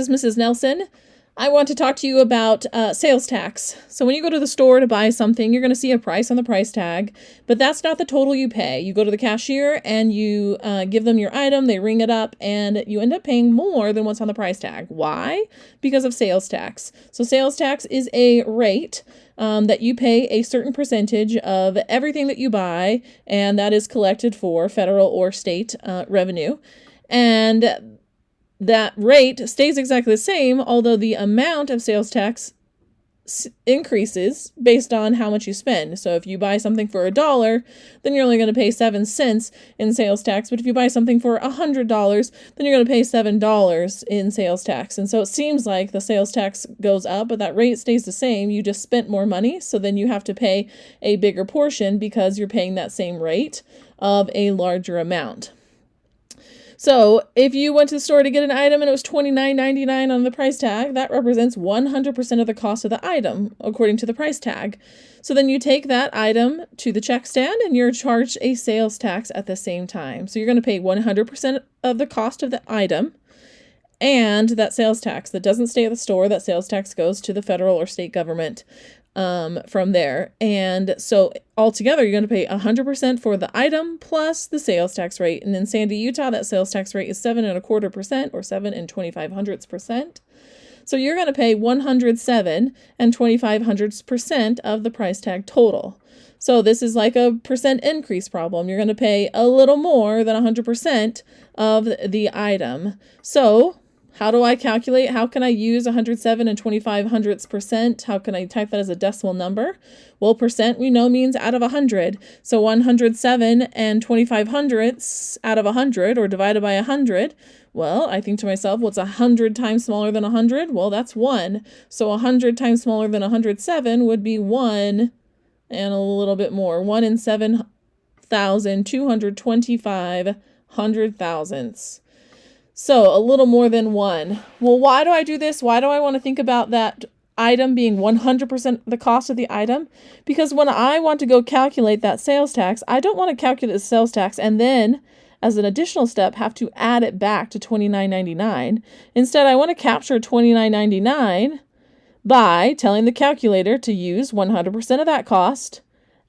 This is Mrs. Nelson. I want to talk to you about sales tax. So when you go to the store to buy something, you're going to see a price on the price tag, but that's not the total you pay. You go to the cashier and you give them your item, they ring it up, and you end up paying more than what's on the price tag. Why? Because of sales tax. So sales tax is a rate that you pay a certain percentage of everything that you buy, and that is collected for federal or state revenue. And that rate stays exactly the same, although the amount of sales tax increases based on how much you spend. So if you buy something for $1, then you're only going to pay 7 cents in sales tax. But if you buy something for $100, then you're going to pay $7 in sales tax. And so it seems like the sales tax goes up, but that rate stays the same. You just spent more money, so then you have to pay a bigger portion because you're paying that same rate of a larger amount. So if you went to the store to get an item and it was $29.99 on the price tag, that represents 100% of the cost of the item, according to the price tag. So then you take that item to the check stand and you're charged a sales tax at the same time. So you're going to pay 100% of the cost of the item and that sales tax. That doesn't stay at the store. That sales tax goes to the federal or state government from there. And so altogether, you're going to pay 100% for the item plus the sales tax rate. And in Sandy, Utah, that sales tax rate is 7.25% or 7.25%. So you're going to pay 107.25% of the price tag total. So this is like a percent increase problem. You're going to pay a little more than 100% of the item. So how do I calculate? How can I use 107.25%? How can I type that as a decimal number? Well, percent we know means out of 100. So 107.25 out of 100 or divided by 100. Well, I think to myself, what's 100 times smaller than 100? Well, that's 1. So 100 times smaller than 107 would be 1 and a little bit more. 1 in 7,225 hundred thousandths. So a little more than 1. Well, why do I do this? Why do I want to think about that item being 100% the cost of the item? Because when I want to go calculate that sales tax, I don't want to calculate the sales tax and then, as an additional step, have to add it back to $29.99. Instead, I want to capture $29.99 by telling the calculator to use 100% of that cost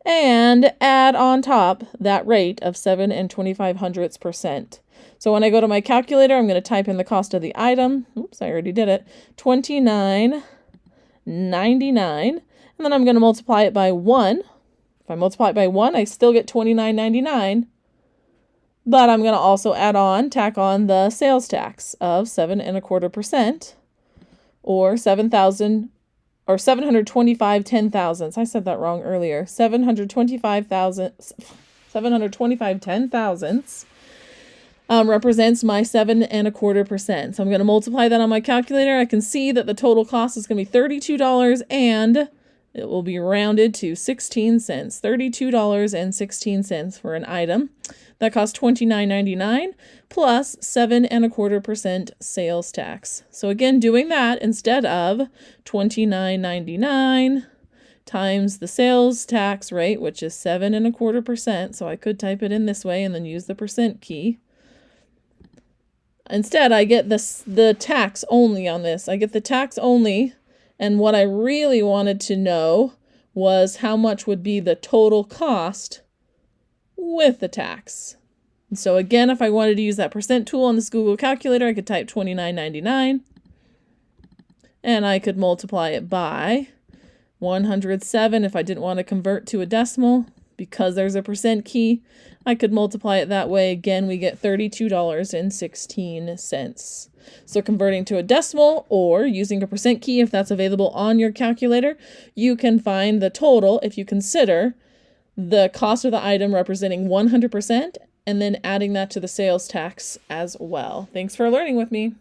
and add on top that rate of 7.25%. So when I go to my calculator, I'm going to type in the cost of the item. Oops, I already did it. $29.99. And then I'm going to multiply it by 1. If I multiply it by 1, I still get $29.99. But I'm going to also tack on the sales tax of 7.25% or 725 10,000ths. I said that wrong earlier. 725 10,000ths. Represents my 7.25%. So I'm going to multiply that on my calculator. I can see that the total cost is going to be $32 and it will be rounded to 16 cents. $32.16 for an item. That costs $29.99 plus 7.25% sales tax. So again, doing that instead of $29.99 times the sales tax rate, which is 7.25%. So I could type it in this way and then use the percent key. Instead, I get the tax only on this. I get the tax only, and what I really wanted to know was how much would be the total cost with the tax. And so again, if I wanted to use that percent tool on this Google calculator, I could type $29.99, and I could multiply it by 107 if I didn't want to convert to a decimal. Because there's a percent key, I could multiply it that way. Again, we get $32.16. So converting to a decimal or using a percent key, if that's available on your calculator, you can find the total if you consider the cost of the item representing 100% and then adding that to the sales tax as well. Thanks for learning with me.